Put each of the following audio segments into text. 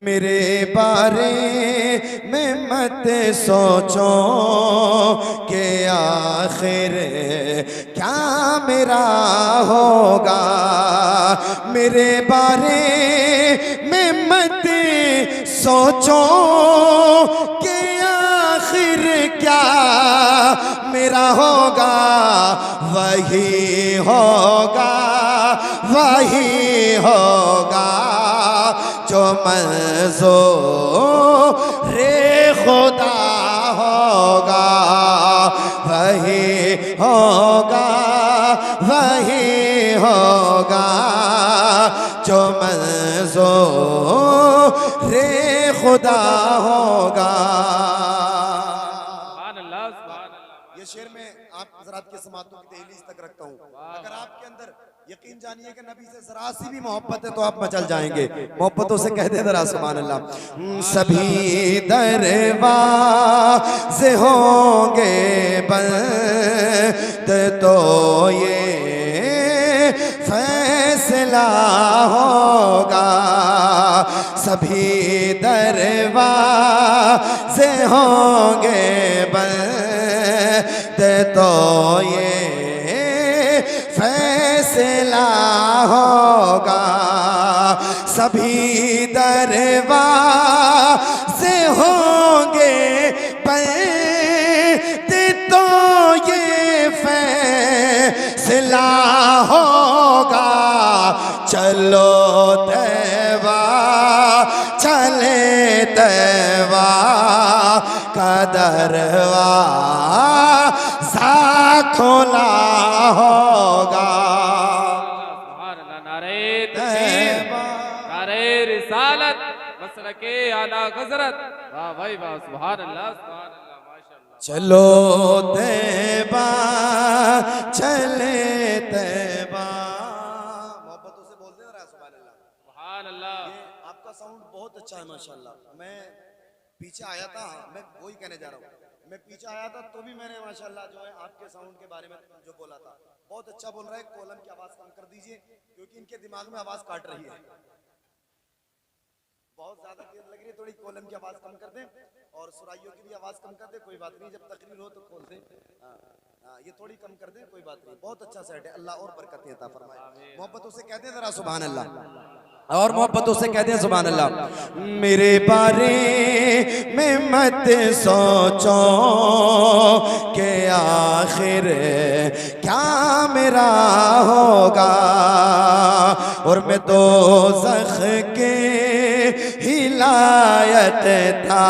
मेरे बारे में मत सोचो कि आखिर क्या मेरा होगा। मेरे बारे में मत सोचो कि आखिर क्या मेरा होगा। वही होगा, वही होगा जो मंज़ूर खुदा होगा। वही होगा, वही होगा जो मंज़ूर खुदा होगा। ये शेर में आप हज़रात के समातों की दहलीज तक रखता हूँ। अगर आपके अंदर यकीन जानिए कि नबी से जरा सी भी मोहब्बत है तो आप मचल जाएंगे। मोहब्बतों से कहते जरा सुभान अल्लाह। सभी दरवाज़े होंगे बंद तो ये फैसला होगा। सभी दरवाज़े होंगे बंद तो ये फैसला होगा। सभी दरवाज़े होंगे बंद तो ये फैसला होगा। चलो तैबा चले तैबा का दरवाज़ा खोला होगा। नारे रिसालत मसलके आला हज़रत। वाह भाई वाह, सुभान अल्लाह सुभान अल्लाह माशाअल्लाह। चलो तैबा चले तैबा। मोहब्बतों से बोलते हैं सुभान अल्लाह सुभान अल्लाह। ये आपका साउंड बहुत अच्छा है माशाअल्लाह। मैं पीछे आया था, मैं वही कहने जा रहा हूँ। मैं पीछे आया था तो भी मैंने माशाअल्लाह जो है आपके साउंड के बारे में जो बोला था बहुत अच्छा बोल रहा है। कोलम की आवाज़ कम कर दीजिए क्योंकि इनके दिमाग में आवाज़ काट रही है, बहुत ज़्यादा देर लग रही है। थोड़ी कोलम की आवाज़ कम कर दें और सुराइयों की भी आवाज़ कम कर दें, कोई बात नहीं। जब तकरीर हो तो खोल दें। ये थोड़ी कम कर दें, कोई बात नहीं। बहुत अच्छा सेट है, अल्लाह और बरकतें अता फरमाए। मोहब्बतों से कहते हैं जरा सुभान अल्लाह, और मोहब्बतों से कहते हैं सुभान अल्लाह। मेरे बारे में मत सोचो कि आखिर क्या मेरा होगा। और मैं दोज़ख के हिलायत था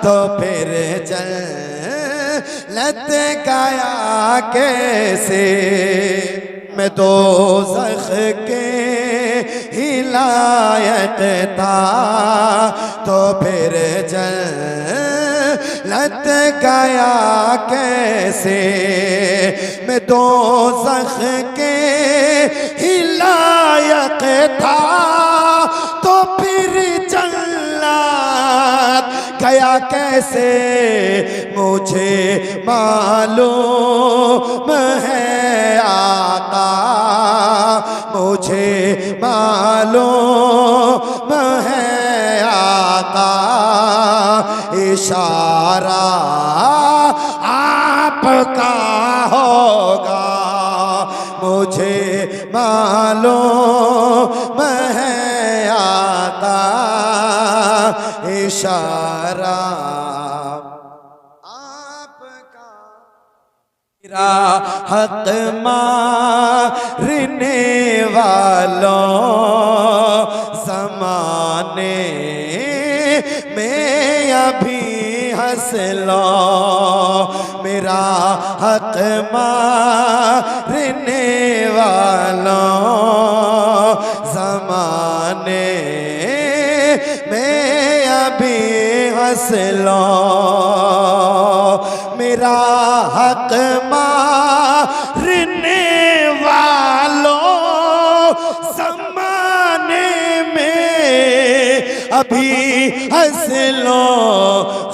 तो फिर जन्नत गया कैसे। मैं दोज़ख के हिलायत था तो फिर जन्नत गया कैसे। मैं दोज़ख के हिलायत था तो फिर जन्नत गया कैसे। मुझे मालूम है आका, मुझे मालूम है आका, इशारा आपका होगा। मुझे मालूम है आका, इशारा आपका। मेरा हक मारने वालों ज़माने में अभी हंस लो। मेरा हक मारने वालों ज़माने में अभी हंस लो। मेरा हक मारने वालों ज़माने में अभी हंस लो।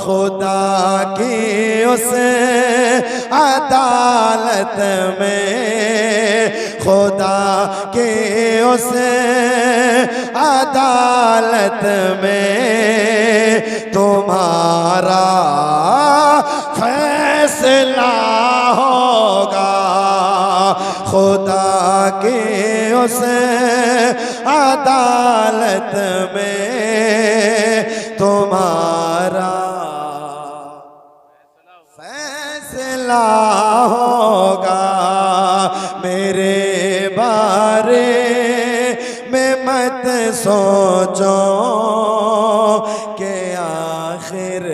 खुदा की उस अदालत में खुदा के उस अदालत में तुम्हारा फैसला होगा। खुदा के उस अदालत में तुम्हारा फैसला होगा। मेरे बारे में मत सोचो कि आखिर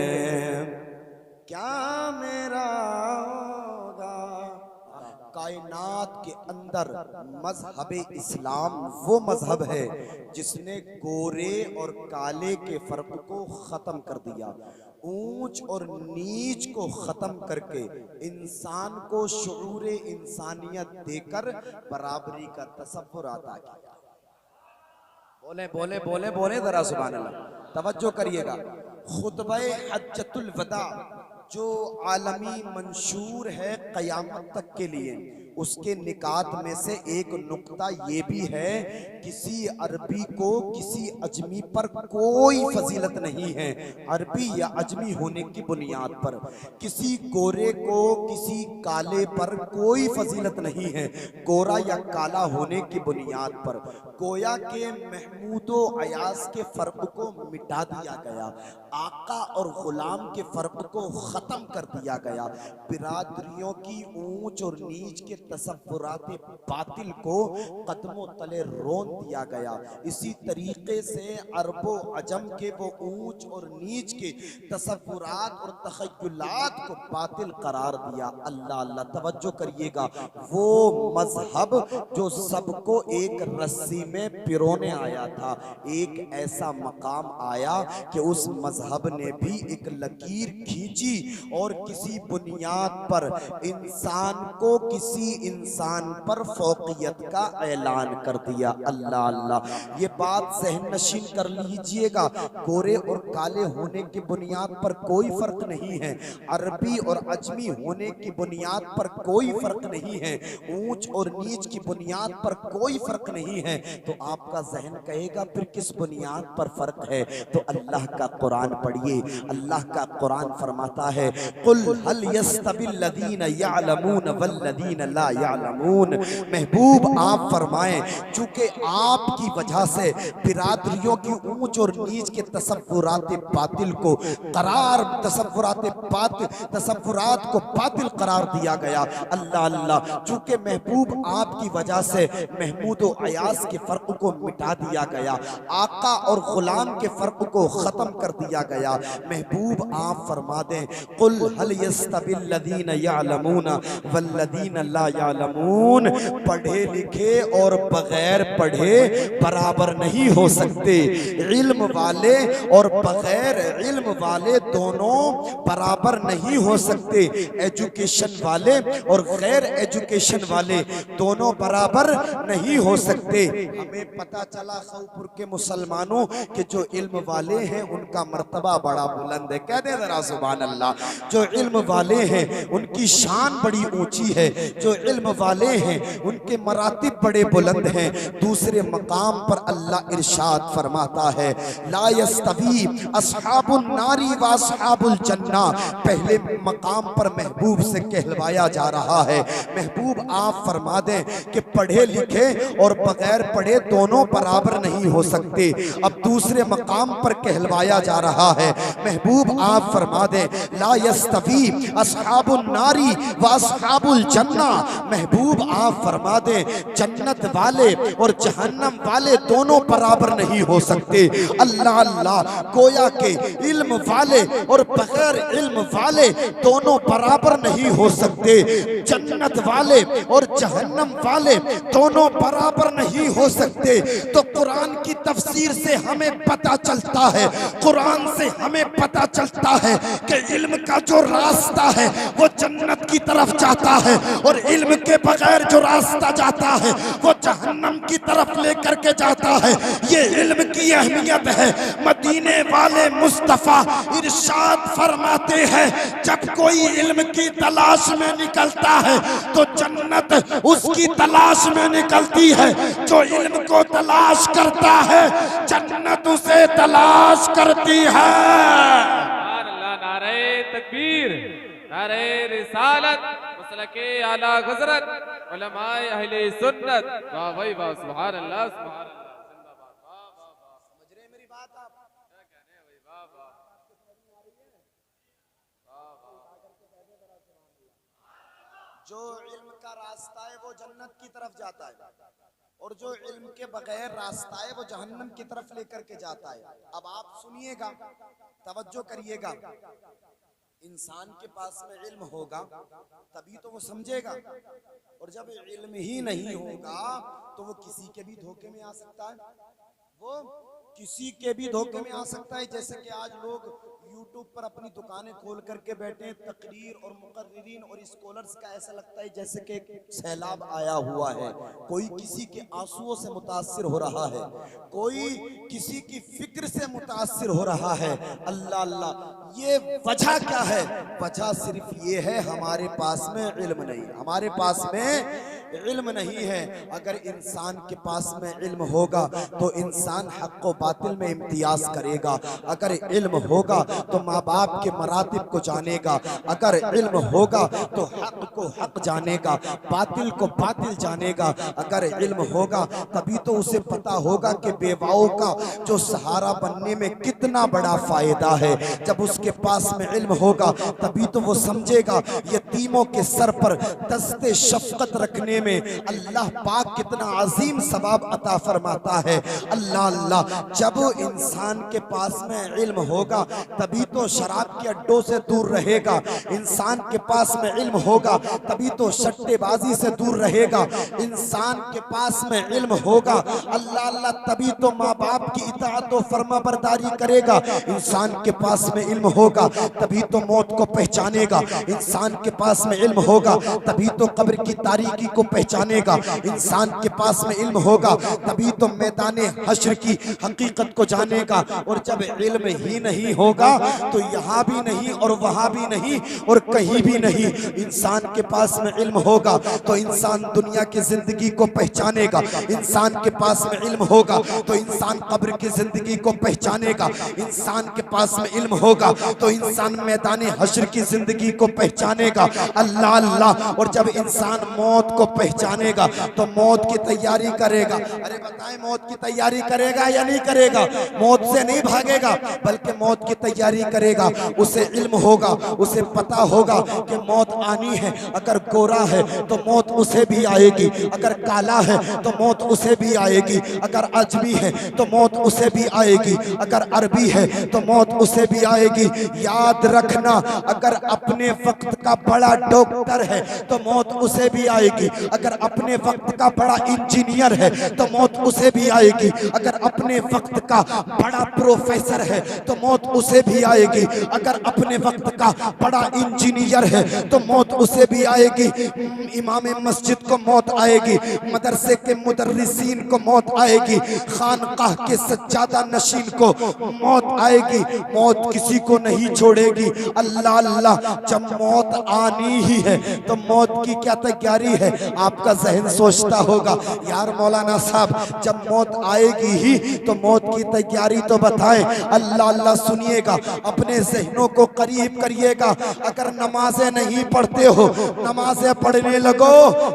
क्या मेरा होगा। कायनात के अंदर मजहब इस्लाम वो मजहब है जिसने गोरे और काले के फर्क को खत्म कर दिया, ऊंच और नीच को खत्म करके इंसान को शऊर इंसानियत देकर बराबरी का तसव्वुर अता किया। बोले बोले बोले बोले जरा सुभान अल्लाह। तवज्जो करिएगा, खुतबा हज्जतुल वदा जो आलमी मंशूर है क़यामत तक के लिए, उसके निकात में से एक नुक्ता ये भी है, किसी अरबी को किसी अजमी पर कोई फजीलत नहीं है। अरबी या अजमी होने की बुनियाद पर किसी गोरे को किसी काले पर कोई फजीलत नहीं है, गोरा या काला होने की बुनियाद पर। गोया के महमूदो अयास के फर्क को मिटा दिया गया, आका और गुलाम के फर्क को खत्म कर दिया गया, बिरादरियों की ऊंच और नीच के तसव्वुरात बातिल को कदमों तले रोन दिया गया। इसी तरीके से अरबो अजम के वो ऊंच और नीच के तसव्वुरात और तखय्युलात को बातिल करार दिया। अल्लाह अल्लाह, तवज्जो करिएगा, वो मजहब जो सबको एक रस्सी में पिरोने आया था, एक ऐसा मकाम आया कि उस मजहब ने भी एक लकीर खींची और किसी बुनियाद पर इंसान को किसी इंसान पर फौकियत का ऐलान कर दिया। अल्लाह अल्लाह, ये बात ज़हन नशीन कर लीजिएगा, गोरे और काले होने की बुनियाद पर कोई फर्क नहीं है, अरबी और अजमी होने की बुनियाद पर कोई फर्क नहीं है, ऊंच और नीच की बुनियाद पर कोई फर्क नहीं है। तो आपका जहन कहेगा फिर किस बुनियाद पर फर्क है? तो अल्लाह का कुरान पढ़िए। अल्लाह का कुरान फरमाता है, कुल हल यस्तविल लदीन यअलमून वल्लदीन ला यअलमून। महबूब आप फरमाएं, चूंकि आपकी वजह से बिरादरियों की ऊंच और नीच के तसव्वुरात बातिल को करार तसव्वुरात को बातिल करार दिया गया। अल्लाह अल्लाह, चूंकि महबूब आपकी वजह से महमूद व अयास के फर्क को मिटा दिया गया, आका और गुलाम के फर्क को खत्म कर दिया गया। महबूब आप फरमा दें, कुल हल यस्तविल लदीन यअलमून वल्लदीन ला यअलमून। पढ़े लिखे और बगैर पढ़े बराबर नहीं हो सकते, इल्म वाले और बगैर इल्म वाले दोनों बराबर नहीं हो सकते, एजुकेशन वाले और गैर एजुकेशन वाले दोनों बराबर नहीं हो सकते। हमें पता चला खौपुर के मुसलमानों के जो इल्म वाले हैं उनका मर्तबा बड़ा बुलंद है। कह दे जरा सुभान अल्लाह। जो इल्म वाले हैं उनकी शान बड़ी ऊंची है, जो इल्म वाले हैं उनके मरातिब बड़े बुलंद हैं। दूसरे मकाम पर अल्लाह इरशाद फरमाता है, ला यस्तवी अस्हाबुन नारी व अस्हाबुल जन्ना। पहले मकाम पर महबूब से कहलवाया जा रहा है, महबूब आप फरमा दें कि पढ़े लिखे और बगैर पढ़े दोनों बराबर नहीं हो सकते। अब दूसरे मकाम पर कहलवाया जा रहा है, महबूब आप फरमा दें, ला यस्तवी अस्हाबुन नारी व अस्हाबुल जन्ना। महबूब आप फरमा दें, जन्नत वाले और जहन्नम वाले दोनों बराबर नहीं हो सकते। अल्लाह अल्लाह, गोया के इल्म वाले और बगैर इल्म वाले दोनों बराबर नहीं हो सकते, जन्नत वाले और जहन्नम वाले दोनों बराबर नहीं हो सकते। तो कुरान की तफसीर से हमें पता चलता है, कुरान से हमें पता चलता है कि इल्म का जो रास्ता है वो जन्नत की तरफ जाता है और इल्म के बगैर जो रास्ता जाता है वो जहन्नम की तरफ लेकर के जाता है। ये इल्म की अहमियत है। मदीने वाले मुस्तफा इरशाद फरमाते हैं, जब कोई इल्म की तलाश में निकलता है तो जन्नत उसकी तलाश में निकलती है। जो इल्म को तलाश करता है जन्नत उसे तलाश करती है। अल्लाह, नारे तकबीर, नारे रिसालत, मसलके आला हज़रत, उलमाए अहले सुन्नत। वाह भाई वाह, सुभान अल्लाह, सुभान अल्लाह, जिंदाबाद। वाह वाह वाह, समझ रहे हैं मेरी बात आप? क्या कहने हैं भाई, वाह वाह वाह वाह। जो इल्म का रास्ता है वो जन्नत की तरफ जाता है, और जो इल्म के बगैर रास्ता है वो जहन्नम की तरफ लेकर के जाता है। अब आप सुनिएगा, तवज्जो करिएगा। इंसान के पास में इल्म होगा तभी तो वो समझेगा, और जब इल्म ही नहीं होगा तो वो किसी के भी धोखे में आ सकता है। वो किसी के भी धोखे में आ सकता है। जैसे कि आज लोग यूट्यूब पर अपनी दुकानें खोल करके बैठे हैं, तकरीर और मुकर्रिरीन और स्कॉलर्स का ऐसा लगता है जैसे कि सैलाब आया हुआ है। कोई किसी के आंसुओं से मुतासिर हो रहा है, कोई किसी की फिक्र से मुतासिर हो रहा है। अल्लाह अल्लाह, ये वजह क्या है? वजह सिर्फ ये है, हमारे पास में इल्म नहीं, हमारे पास में इल्म नहीं है। अगर इंसान के पास में इल्म होगा तो इंसान हक व बातिल में इम्तियाज करेगा। अगर इल्म होगा तो माँ बाप के मरातिब को जानेगा। अगर इल्म होगा तो हक को हक जानेगा, बातिल को बातिल जानेगा। अगर इल्म होगा तभी तो उसे पता होगा कि बेवाओं का जो सहारा बनने में कितना बड़ा फायदा है। जब उसके पास में इल्म होगा तभी तो वो समझेगा यतीमों के सर पर दस्ते शफकत रखने में अल्लाह पाक कितना अजीम सवाब अता फरमाता है। अल्लाह अल्लाह, जब इंसान के पास में इल्म होगा तभी तो शराब के अड्डों से दूर रहेगा। इंसान के पास में इल्म होगा तभी तो सट्टेबाजी से दूर रहेगा। इंसान के पास में इल्म होगा अल्लाह अल्लाह तभी तो माँ बाप की इताअत और फर्माबरदारी करेगा। इंसान के पास में इल्म होगा तभी तो मौत को पहचानेगा। इंसान के पास में इल्म होगा तभी तो कब्र की तारीकी को पहचानेगा। इंसान के पास में इल्म होगा तभी तो मैदाने हश्र की हकीकत को जानेगा। और जब इल्म ही नहीं होगा तो यहाँ भी नहीं और वहाँ भी नहीं और कहीं भी नहीं। इंसान के पास में इल्म होगा तो इंसान दुनिया की जिंदगी को पहचानेगा। इंसान के पास में इल्म होगा तो इंसान कब्र की जिंदगी को पहचानेगा। इंसान के पास में इल्म होगा तो इंसान मैदाने हश्र की जिंदगी को पहचानेगा। अल्लाह अल्लाह, और जब इंसान मौत को पहचानेगा तो मौत की तैयारी करेगा। अरे बताएं, मौत की तैयारी करेगा या नहीं करेगा? मौत से नहीं भागेगा बल्कि मौत की तैयारी करेगा। उसे इल्म होगा, उसे पता होगा कि मौत आनी है। अगर गोरा है तो मौत उसे भी आएगी, अगर काला है तो मौत उसे भी आएगी, अगर अजमी है तो मौत उसे भी आएगी, अगर अरबी है तो मौत उसे भी आएगी। याद रखना, अगर अपने वक्त का बड़ा डॉक्टर है तो मौत उसे भी आएगी, अगर अपने वक्त का बड़ा इंजीनियर है तो मौत उसे भी आएगी, अगर अपने वक्त का बड़ा प्रोफेसर है तो मौत उसे भी आएगी, अगर अपने वक्त का बड़ा इंजीनियर है तो मौत उसे भी आएगी। इमाम मस्जिद को मौत आएगी, मदरसे के मुदर्रिसीन को मौत आएगी, खानकाह के सज्जादा नशीन को मौत आएगी। मौत किसी को नहीं छोड़ेगी। अल्लाह अल्लाह, जब मौत आनी ही है तो मौत की क्या तैयारी है? आपका जहन सोचता होगा, यार मौलाना साहब जब मौत आएगी ही तो मौत की तैयारी तो बताएं। अल्लाह अल्लाह, सुनिएगा, अपने जहनों को करीब करिएगा। अगर नमाजें नहीं पढ़ते हो, नमाजें पढ़ने लगो,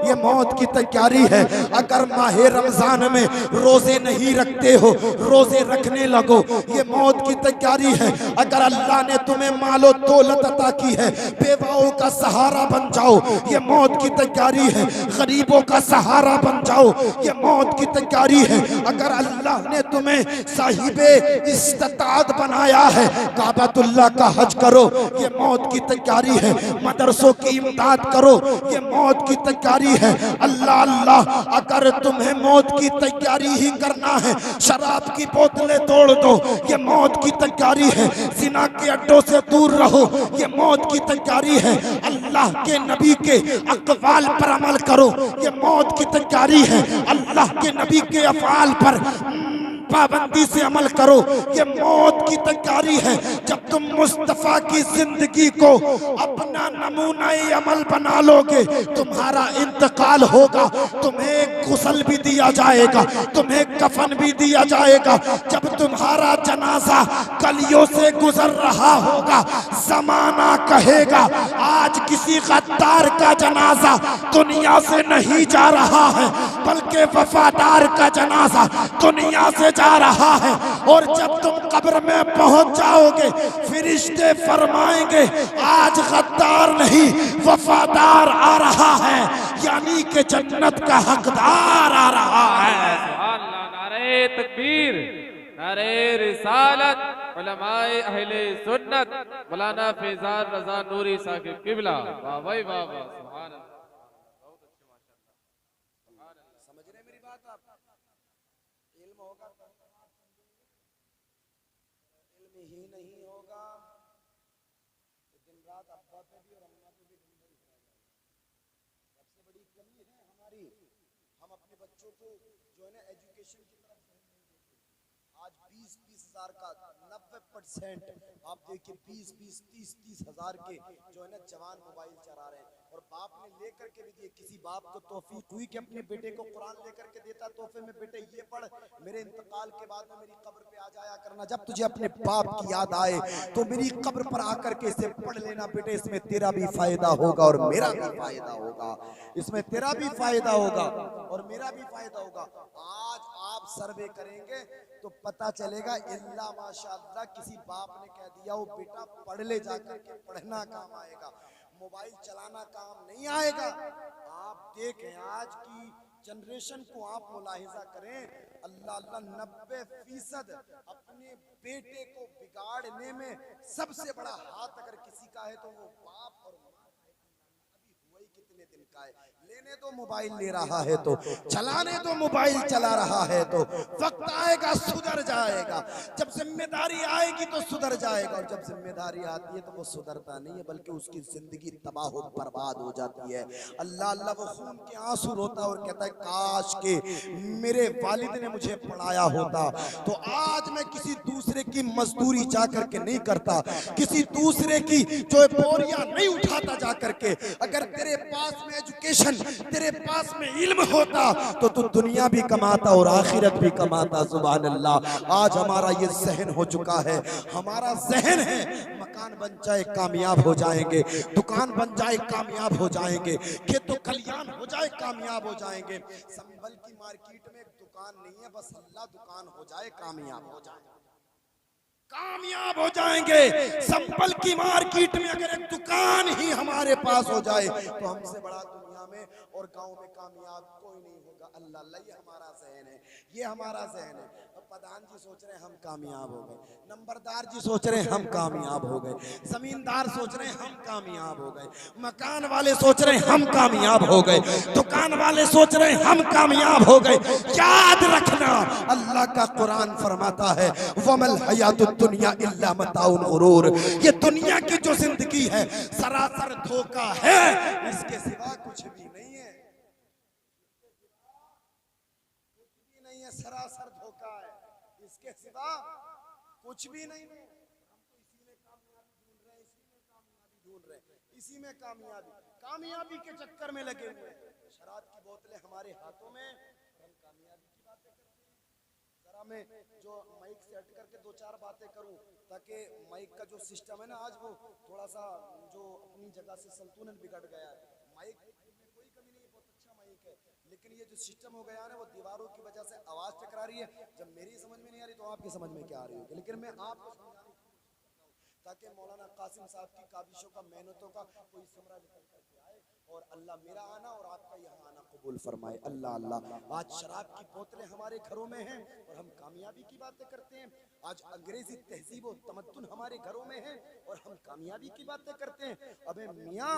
ये मौत की तैयारी है। अगर माहे रमजान में रोजे नहीं रखते हो, रोजे रखने लगो, ये मौत की तैयारी है। अगर अल्लाह ने तुम्हें मालो दौलत अता की है, बेवाओं का सहारा बन जाओ, ये मौत की तैयारी है। गरीबों का सहारा बन जाओ, ये मौत की तैयारी है। अगर अल्लाह ने तुम्हें साहिबे इस्तात बनाया है, काबतुल्लाह का हज करो, ये मौत की तैयारी है। मदरसों की इमदाद करो, ये मौत की तैयारी है। अल्लाह अल्लाह, अगर तुम्हें मौत की तैयारी ही करना है, शराब की बोतलें तोड़ दो, ये मौत की तैयारी है। जिना के अड्डों से दूर रहो, ये मौत की तैयारी है। अल्लाह के नबी के अक़वाल पर अमल करो, ये मौत की तैयारी है। अल्लाह के नबी के अफ़आल पर पाबंदी से अमल करो, ये मौत की तैयारी है। जब तुम मुस्तफा की जिंदगी को अपना नमूना अमल बना लोगे, तुम्हारा इंतकाल होगा, तुम्हें गुस्ल भी दिया जाएगा, तुम्हें कफन भी दिया जाएगा। जब तुम्हारा जनाजा गलियों से गुजर रहा होगा, जमाना कहेगा आज किसी गद्दार का जनाजा दुनिया से नहीं जा रहा है, बल्कि वफादार का जनाजा दुनिया से जा रहा है। और जब तुम कब्र में पहुंच जाओगे, फरिश्ते फरमाएंगे आज गद्दार नहीं वफादार आ रहा है, यानी कि जन्नत का हकदार आ रहा है। सुभान अल्लाह, नारे तकबीर, नारे रिसालत, उलमाए अहले सुन्नत, मौलाना फैजान रजा नूरी साहिब किबला। वाह भाई वाह वाह, सुभान अल्लाह, बहुत अच्छे माशाअल्लाह। समझ रहे मेरी बात आप? इल्म होगा तो इल्म ही नहीं होगा तो दिन रात अब्बा पे भी और अम्मा पे भी ढूंढना ही पड़ेगा। सबसे बड़ी कमी है हमारी, हम अपने बच्चों को जो है ना एजुकेशन की तरफ ध्यान नहीं देते। आज 20-20 हजार का 90% आप देखिए 20-20 30-30 हजार के जो है ना जवान मोबाइल चला रहे हैं। और बाप ने लेकर के भी दिए, किसी बाप को तौफीक हुई कि अपने बेटे को कुरान लेकर के देता तोहफे में, बेटे ये पढ़, मेरे इंतकाल के बाद में मेरी कब्र पे आ जाया करना, जब तुझे अपने बाप की याद आए तो मेरी कब्र पर आकर के इसे पढ़ लेना बेटे, इसमें तेरा भी फायदा होगा और मेरा भी फायदा होगा, इसमें तेरा भी फायदा होगा और मेरा भी फायदा होगा। आज आप सर्वे करेंगे तो पता चलेगा इल्ला माशाअल्लाह किसी बाप ने कह दिया वो बेटा पढ़ ले, जाकर के पढ़ना काम आएगा, मोबाइल चलाना काम नहीं आएगा। आप देखें आज की जनरेशन को आप मुलाहिजा करें, अल्लाह अल्लाह 90% अपने बेटे को बिगाड़ने में सबसे बड़ा हाथ अगर किसी का है तो वो बाप और माँ का है। अभी हुआ ही कितने दिन का है, लेने तो मोबाइल ले रहा है तो चलाने तो मोबाइल चला रहा है, तो वक्त आएगा सुधर जाएगा, जब जिम्मेदारी आएगी तो सुधर जाएगा, और जब जिम्मेदारी आती है तो वो सुधरता नहीं है बल्कि उसकी जिंदगी तबाह हो बर्बाद हो जाती है। अल्लाह अल्लाह वो खून के आंसू रोता है और कहता है काश के मेरे वालिद ने मुझे पढ़ाया होता तो आज मैं किसी दूसरे की मजदूरी जा करके नहीं करता, किसी दूसरे की जो बोरियां नहीं उठाता जा करके। अगर तेरे पास में एजुकेशन, तेरे पास में इल्म होता तो तू दुनिया भी कमाता और आखिरत भी कमाता। सुभान अल्लाह। आज हमारा ये जहन हो चुका है, हमारा जहन है मकान बन जाए कामयाब हो जाएंगे, दुकान बन जाए कामयाब हो जाएंगे, खेतों खलियान हो जाए कामयाब हो जाएंगे। संभल की मार्केट में एक दुकान नहीं है, बस अल्लाह दुकान हो जाए कामयाब हो जाए, कामयाब हो जाएंगे। संभल की मार्केट में अगर एक दुकान ही हमारे पास हो जाए तो हमसे बड़ा दुनिया में और गांव में कामयाब कोई नहीं होगा। अल्लाह अल्लाह, ये हमारा ज़हन है, ये हमारा ज़हन है। प्रधान जी सोच रहे हैं हम कामयाब हो गए, नंबरदार जी सोच रहे हैं हम कामयाब हो गए, जमींदार सोच रहे हैं हम कामयाब हो गए, मकान वाले सोच रहे हैं हम कामयाब हो गए, दुकान वाले सोच रहे हैं हम कामयाब हो गए। याद रखना अल्लाह का कुरान फरमाता है वमल हयातुद दुनिया इल्ला मताउल गुरूर, ये दुनिया की जो जिंदगी है सरासर धोखा है, इसके सिवा कुछ भी नहीं है, कुछ भी नहीं है, सरासर धोखा है, इसके सिवा कुछ भी नहीं है। हम तो इसी में कामयाबी ढूंढ रहे हैं, इसी में कामयाबी ढूंढ रहे हैं, इसी में कामयाबी के चक्कर में लगे हुए हैं। शराब की बोतलें हमारे हाथों में, हम कामयाबी की बातें करते हैं। जरा मैं जो माइक सेट करके दो चार बातें करूं ताकि माइक का जो सिस्टम है ना आज वो थोड़ा सा जो अपनी जगह से संतुलन बिगड़ गया है। माइक में कोई कमी नहीं है, बहुत अच्छा माइक है, लेकिन ये जो सिस्टम हो गया है ना वो दीवारों की वजह से आवाज टकरा रही है। जब मेरी समझ में नहीं आ रही तो आपकी समझ में क्या आ रही होगी, लेकिन मैं आपको समझाने की कोशिश करता हूं ताकि मौलाना कासिम साहब की काबिशों का, मेहनतों का कोई समरा निकल करके आए और अल्लाह मेरा आना और आपका यहाँ आना कबूल फरमाए। अल्लाह अल्लाह। आज शराब की बोतलें हमारे घरों में हैं और हम कामयाबी की बातें करते हैं। आज अंग्रेजी तहजीब और तमद्दुन हमारे घरों में है और हम कामयाबी की बातें करते हैं। अबे मियाँ,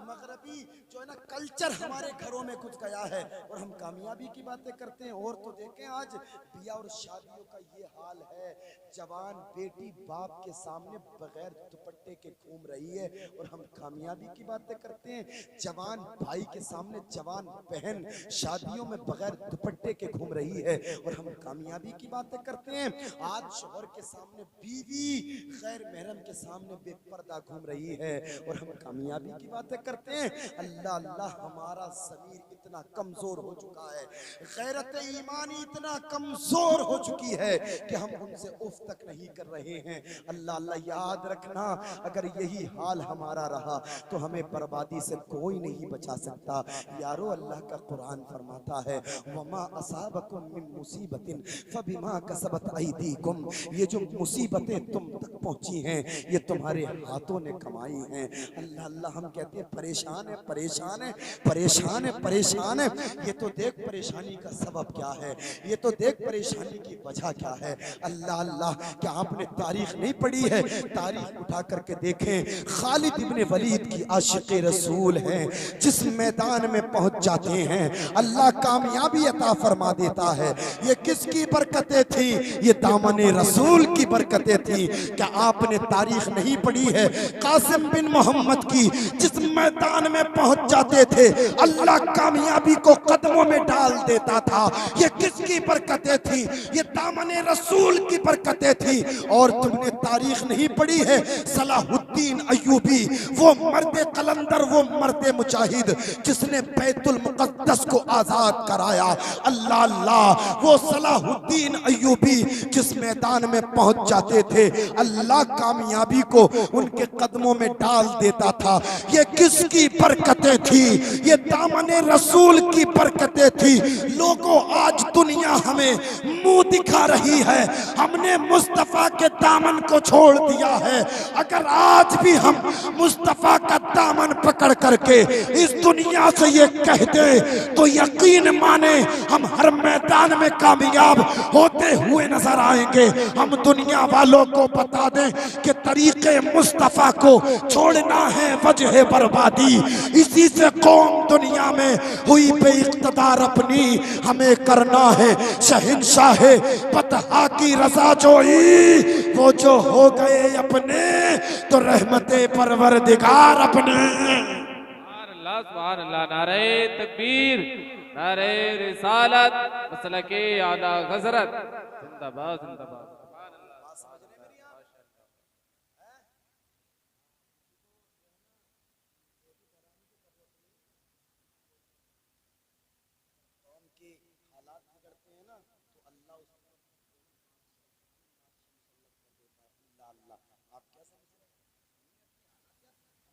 मगरबी जो है ना कल्चर हमारे घरों में घुस गया है और हम कामयाबी की बातें करते हैं। और तो देखें आज बिया और शादियों का ये हाल है, जवान बेटी बाप के सामने बगैर दुपट्टे के घूम रही है और हम कामयाबी की बातें करते हैं। जवान भाई के सामने जवान बहन शादियों में बगैर दुपट्टे के घूम रही है और हम कामयाबी की बातें करते हैं। आज शौहर के सामने बीवी गैर महरम के सामने बेपर्दा घूम रही है और हम कामयाबी की बातें करते हैं। अल्लाह अल्लाह, हमारा ज़मीर इतना कमजोर हो चुका है, गैरत ईमानी इतना कमजोर हो चुकी है कि हम उनसे उफ तक नहीं कर रहे हैं। अल्लाह अल्लाह, याद रखना अगर यही हाल हमारा रहा तो हमें बर्बादी से कोई नहीं बचा सकता। यारो अल्लाह का कुरान फरमाता है, वमा असाबकुम मिन मुसीबतिन फबिमा कसबत अयदीकुम, ये जो मुसीबतें तुम तक पहुंची हैं ये तुम्हारे हाथों ने कमाई हैं। अल्लाह अल्लाह, हम कहते हैं परेशान है परेशान है परेशान है परेशान है, ये तो देख परेशानी का सबब क्या है, ये तो देख परेशानी की वजह क्या है। अल्लाह अल्लाह, क्या आपने तारीख नहीं पढ़ी है? तारीख उठा करके देखें, खालिद इब्ने वलीद की आशिक़े रसूल हैं, जिस मैदान में पहुंच जाते हैं अल्लाह कामयाबी अता फरमा देता है। ये किसकी बरकतें थी? ये दामने रसूल की बरकतें थी। क्या आपने तारीख नहीं पढ़ी है? कासिम बिन मोहम्मद की जिस मैदान में पहुंच जाते थे अल्लाह कामयाबी को कदमों में डाल देता था। ये किसकी बरकतें थी? ये दामने रसूल की बरकतें थी। और तुमने तारीख नहीं पढ़ी है? सलाहुद्दीन अय्यूबी, वो मर्द कलंदर, वो मर्द मुजाहिद जिसने बैतुल मुक़द्दस को आजाद कराया। अल्लाह अल्लाह, वो सलाहुद्दीन अय्यूबी जिस मैदान में पहुंच जाते थे अल्लाह कामयाबी को उनके कदमों में डाल देता था। ये किसकी बरकतें थी? ये दामने रसूल की बरकतें थी। लोगों, आज दुनिया हमें मुंह दिखा रही है, हमने मुस्तफा के दामन को छोड़ दिया है। अगर आज भी हम मुस्तफा का दामन पकड़ करके इस दुनिया से ये कह दे तो यकीन माने हम हर मैदान में कामयाब होते हुए नजर आएंगे। हम दुनिया वालों को बता दें कि तरीके मुस्तफा को छोड़ना है वजह बर्बादी। इसी से कौम दुनिया में हुई बेइख्तिदार अपनी, हमें करना है शहंशाह बतहा की रज़ा जोई। वो जो हो गए अपने तो रहमते परवरदिगार अपने। सुभान अल्लाह, नारे तकबीर, नारे रिसालत, मसलके आला हज़रत, जिंदाबाद जिंदाबाद। हालात बिगड़ते हैं ना तो अल्लाह अल्लाह, आप क्या समझ रहे हैं?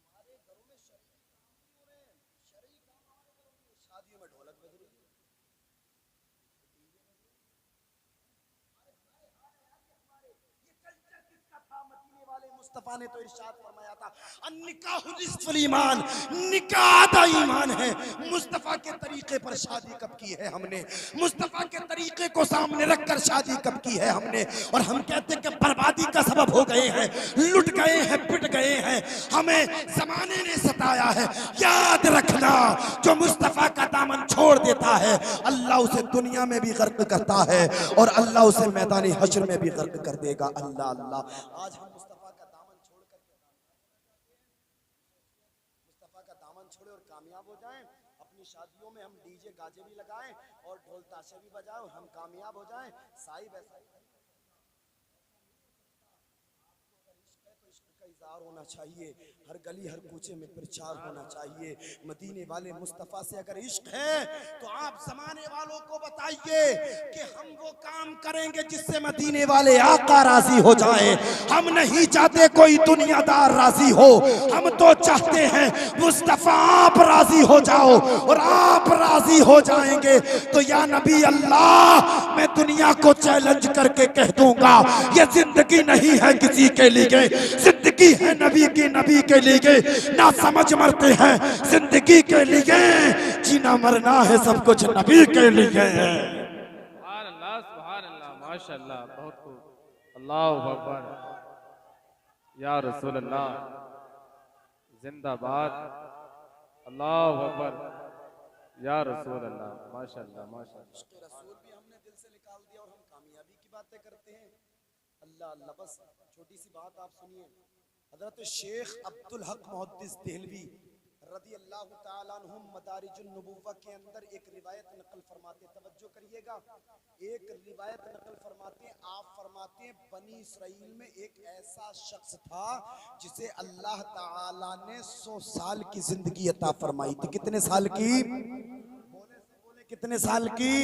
हमारे घरों में शरई काम नहीं हो रहे हैं, शरई काम हमारे घरों में, शादियों में ढोलक बज रही है, मुस्तफा ने तो इरशाद फरमाया था, अन्निकाहु निस्फुल ईमान, निकाह आधा ईमान है। मुस्तफा के तरीके पर शादी कब की है हमने? मुस्तफा के तरीके को सामने रखकर शादी कब की है हमने? और हम कहते हैं कि बर्बादी का सबब हो गए हैं, लुट गए हैं, पिट गए हैं, हमें जमाने ने सताया है। याद रखना, जो मुस्तफा का दामन छोड़ देता है अल्लाह उसे दुनिया में भी गर्क करता है और अल्लाह उसे मैदानी हश्र में भी गर्क कर देगा। अल्लाह अल्लाह, आज हम छोड़े और कामयाब हो जाएं। अपनी शादियों में हम डीजे गाजे भी लगाएं और ढोल ताशे भी बजाएं और हम कामयाब हो जाएं। साहिब ऐसा इज़हार होना चाहिए, हर गली हर कूचे में प्रचार होना चाहिए। मदीने वाले मुस्तफ़ा से अगर इश्क है तो आप ज़माने वालों को बताइए कि हम वो काम करेंगे जिससे मदीने वाले आका राजी हो जाए। हम नहीं चाहते कोई दुनियादार राजी हो, हम तो चाहते हैं मुस्तफ़ा आप राजी हो जाओ। और आप राजी हो जाएंगे तो या नबी अल्लाह, मैं दुनिया को चैलेंज करके कह दूंगा ये जिंदगी नहीं है किसी के लिए, जिंदगी जिंदगी है नबी की, नबी के लिए ना समझ मरते हैं जिंदगी के लिए, जीना मरना है सब कुछ नबी के लिए। सुभान अल्लाह माशाअल्लाह, बहुत खूब। अल्लाहु अकबर, या रसूल अल्लाह जिंदाबाद, अल्लाहु अकबर, या रसूल अल्लाह, माशाअल्लाह माशाअल्लाह। इश्क़ रसूल भी हमने दिल से निकाल दिया और हम कामयाबी की बातें करते हैं। अल्लाह अल्लाह। बस छोटी सी बात आप सुनिए, हजरत शेख अब्दुल हक मुहद्दिस देहलवी रदी अल्लाह ताला अन्हुम मदारिजुन नबुव्वा के अंदर एक रिवायत नकल फरमाते, तवज्जो करिएगा, एक रिवायत नकल फरमाते, आप फरमाते हैं बनी इसराइल में एक ऐसा शख्स था जिसे अल्लाह ताला ने 100 साल की जिंदगी अता फरमाई थी। कितने साल की? बोले कितने साल की?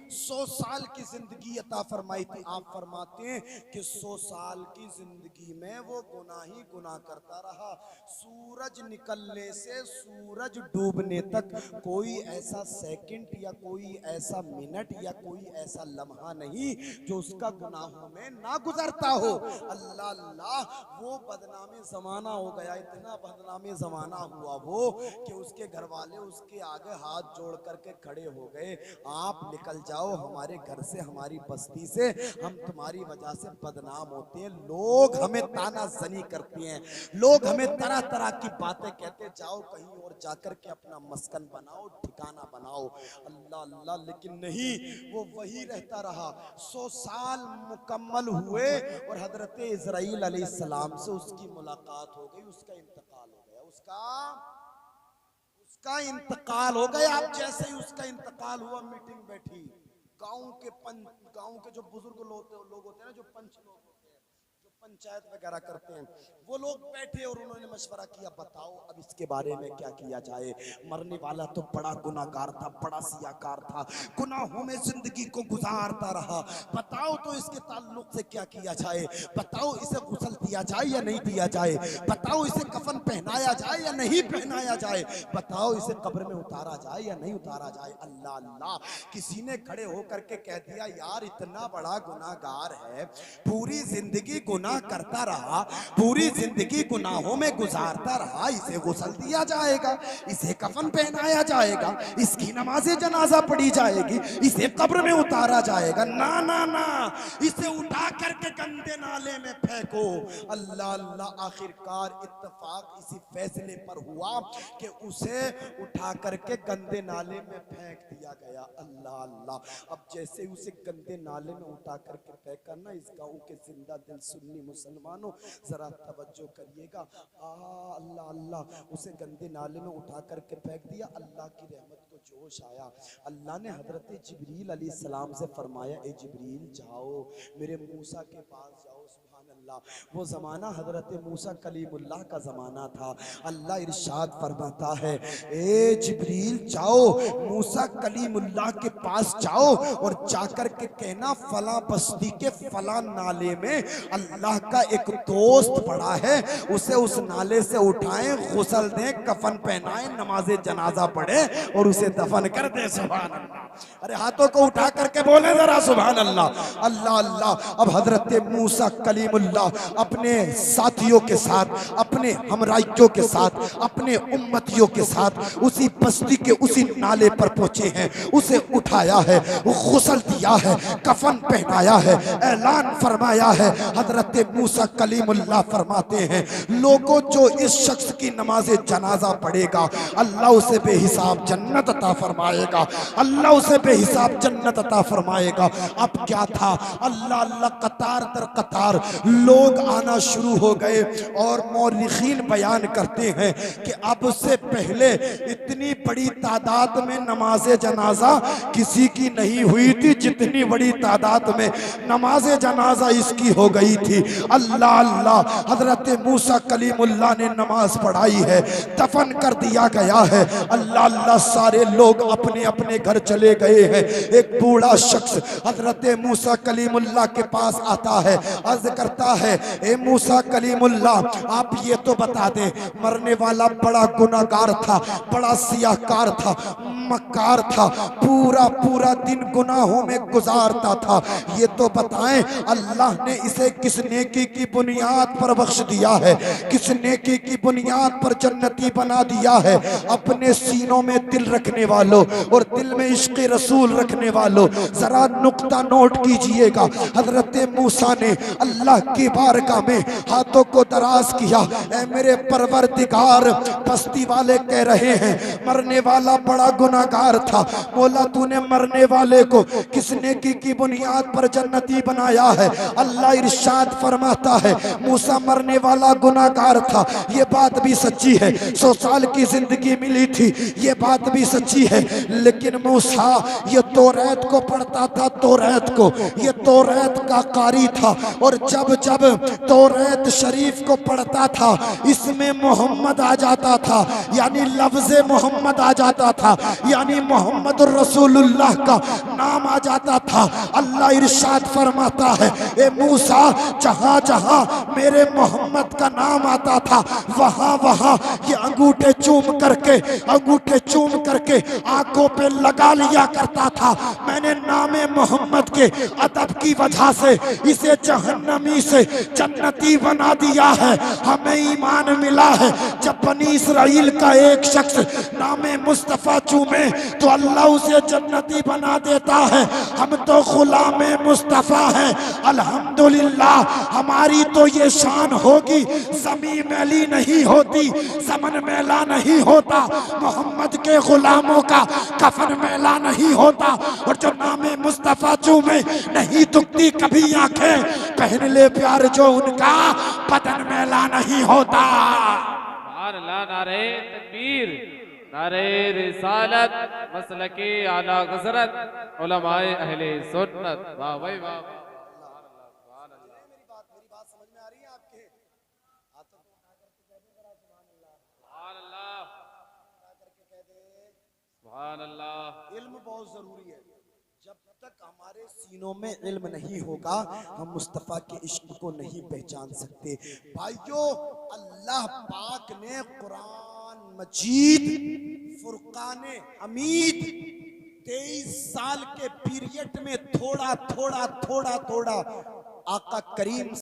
100 साल की जिंदगी अता फरमाई थी। आप फरमाते हैं कि 100 साल की जिंदगी में वो गुनाह ही गुनाह करता रहा। सूरज निकलने से सूरज डूबने तक कोई ऐसा सेकंड या कोई ऐसा मिनट या कोई ऐसा लम्हा नहीं जो उसका गुनाहों में ना गुजरता हो। अल्लाह अल्लाह, वो बदनामी जमाना हो गया, इतना बदनामी जमाना हुआ वो कि उसके घर वाले उसके आगे हाथ जोड़ करके खड़े हो गए, आप निकल जाओ हमारे घर से, हमारी बस्ती से, हम तुम्हारी वजह से बदनाम होते हैं। लोग हमें ताना जनी करते हैं, लोग हमें तरह तरह की बातें कहते, जाओ कहीं और जाकर के अपना मस्कन बनाओ, ठिकाना बनाओ। अल्लाह अल्लाह, लेकिन नहीं, वो वही रहता रहा। 100 साल मुकम्मल हुए और हजरत इज़राइल अलैहिस्सलाम से उसकी मुलाकात हो गई, उसका इंतकाल हो गया, उसका इंतकाल हो गया। अब जैसे ही उसका इंतकाल हुआ, मीटिंग बैठी, गांव के जो बुजुर्ग लोग होते हैं ना, जो पंच लोग होते हैं, जो पंचायत वगैरह करते हैं, वो लोग बैठे और उन्होंने मशवरा किया, बताओ अब इसके बारे में क्या किया जाए। मरने वाला तो बड़ा गुनाहगार था, बड़ा सियाकार था, गुनाहों में जिंदगी को गुजारता रहा, बताओ तो इसके ताल्लुक से क्या किया जाए, बताओ इसे गुस्ल दिया जाए या नहीं दिया जाए, बताओ इसे कफन पहनाया जाए या नहीं पहनाया जाए, बताओ इसे कब्र में उतारा जाए या नहीं उतारा जाए। अल्लाह अल्लाह, किसी ने खड़े होकर के कह दिया, यार इतना बड़ा गुनाहगार है, पूरी जिंदगी गुनाह करता रहा, पूरी जिंदगी गुनाहों में गुजारता रहा, इसे गुस्ल दिया जाएगा, इसे कफन पहनाया जाएगा, इसकी नमाज़े जनाजा पढ़ी जाएगी, इसे कब्र में उतारा जाएगा। ना ना ना, इसे उठा करके गंदे नाले में फेंको। अल्लाह अल्लाह, आखिरकार इत्तेफाक इसी फैसले पर हुआ कि उसे उठा करके गंदे नाले में फेंक दिया गया। अल्लाह अल्लाह, अब जैसे उसे गंदे नाले में उठा करके फेंका ना, इस गाँव के जिंदा दिल सुन्नी मुसलमानों जरा तवज्जो करिएगा। अल्लाह अल्लाह, उसे गंदे नाले में उठा करके फेंक दिया। अल्लाह की रहमत को जोश आया, अल्लाह ने हजरत जिब्रील अलैहिस्सलाम से फरमाया, ए जिब्रील जाओ मेरे मूसा के पास जाओ। सुभान अल्लाह, वो ज़माना हजरत मूसा कलीमुल्लाह का ज़माना था। अल्लाह इरशाद फरमाता है, ए जिब्रील जाओ मूसा कलीमुल्लाह के पास जाओ और जाकर के कहना, फला बस्ती के फला नाले में अल्लाह का एक दोस्त पड़ा है, उसे उस नाले से उठाएं, गुस्ल दें, कफन पहनाएं, नमाज़े जनाजा पढ़े और उसे दफन कर दे। सुभान अल्लाह, अरे हाथों को उठा करके बोले जरा सुभान अल्लाह। अल्लाह अल्लाह, अब हजरत मूसा कलीमुल्लाह अपने साथियों के साथ, अपने हमराइयों के साथ, अपने उम्मतियों के साथ उसी बस्ती के उसी नाले पर पहुंचे हैं, उसे उठाया है, गुस्ल दिया है, कफन पहनाया है, ऐलान फरमाया है। हजरत मूसा कलीमुल्लाह फरमाते हैं, लोगों जो इस शख्स की नमाज़े जनाजा पढ़ेगा, अल्लाह उसे बेहिसाब जन्नत अता फरमाएगा, अल्लाह उसे बेहिसाब जन्नत अता फरमाएगा। अब क्या था, अल्लाह अल्लाह, कतार दर कतार लोग आना शुरू हो गए और मौलिखीन बयान करते हैं कि अब से पहले इतनी बड़ी तादाद में नमाज़े जनाजा किसी की नहीं हुई थी जितनी बड़ी तादाद में नमाज़े जनाजा इसकी हो गई थी। अल्लाह अल्लाह, हजरत मूसा कलीमुल्लाह ने नमाज पढ़ाई है, दफन कर दिया गया है। अल्लाह अल्लाह, सारे लोग अपने अपने घर चले गए हैं। एक बूढ़ा शख्स हजरत मूसा कलीमुल्लाह के पास आता है, अर्ज करता कहता है ए मूसा कलीमुल्लाह आप ये तो बता दे, मरने वाला बड़ा गुनाहगार था, बड़ा सियाहकार था, मक्कार था, पूरा पूरा दिन गुनाहों में गुजारता था, ये तो बताएं अल्लाह ने इसे किस नेकी की बुनियाद पर बख्श दिया है, किस नेकी की बुनियाद पर जन्नती बना दिया है। अपने सीनों में दिल रखने वालों और दिल में इश्क़ रसूल रखने वालों जरा नुक्ता नोट कीजिएगा। हजरत मूसा ने अल्लाह की बारगाह में हाथों को दराज किया, ऐ मेरे परवरदिगार, बस्ती वाले कह रहे हैं मरने वाला बड़ा गुनाहगार था, मौला तूने मरने वाले को किस नेकी की बुनियाद पर जन्नती बनाया है। अल्लाह इरशाद फरमाता है मूसा मरने वाला गुनाहगार था, ये बात भी सच्ची है, 100 साल की जिंदगी मिली थी, ये बात भी सच्ची है, लेकिन मूसा ये तौरात को पढ़ता था, तौरात को, ये तौरात का कारी था, और जब जब तौरात शरीफ को पढ़ता था इसमें मोहम्मद आ जाता था, यानी लफ्ज़े मोहम्मद आ जाता था, यानी मोहम्मद रसूलुल्लाह का नाम आ जाता था। अल्लाह इरशाद फरमाता है ए मूसा जहां जहां मेरे मोहम्मद का नाम आता था वहां वहां ये अंगूठे चूम करके आंखों पे लगा लिया करता था। मैंने नामे मोहम्मद के अदब की वजह से इसे जहन्नमी से जन्नती बना दिया है। हमें ईमान मिला है जब बनी इसराइल का एक शख्स नामे मुस्तफ़ा चूमे तो अल्लाह उसे जन्नती बना देता है। हम तो गुलामे मुस्तफ़ा हैं, अल्हम्दुलिल्लाह। हमारी तो ये शान होगी, ज़मीन मैली नहीं होती, समन मैला नहीं होता, मोहम्मद के गुलामों का कफन मैला नहीं होता, और जो नामे मुस्तफ़ा चूमे नहीं दुखती कभी आंखें, पहन ले प्यार जो उनका बदन मैला नहीं होता। सुभान अल्लाह, नारे तकबीर, नारे रिसालत, मसलके आला गुजरत, उलमाए अहले सुन्नत। वाह भाई वाह। मेरी बात समझ में आ रही है आपके? सुभान अल्लाह। इल्म बहुत जरूरी है। जब तक हमारे सीनों में इल्म नहीं होगा हम मुस्तफ़ा के इश्क को नहीं पहचान सकते। भाइयों, अल्लाह पाक ने कुरान मजीद फुरकान हमीद 23 साल के पीरियड में थोड़ा थोड़ा आका करीम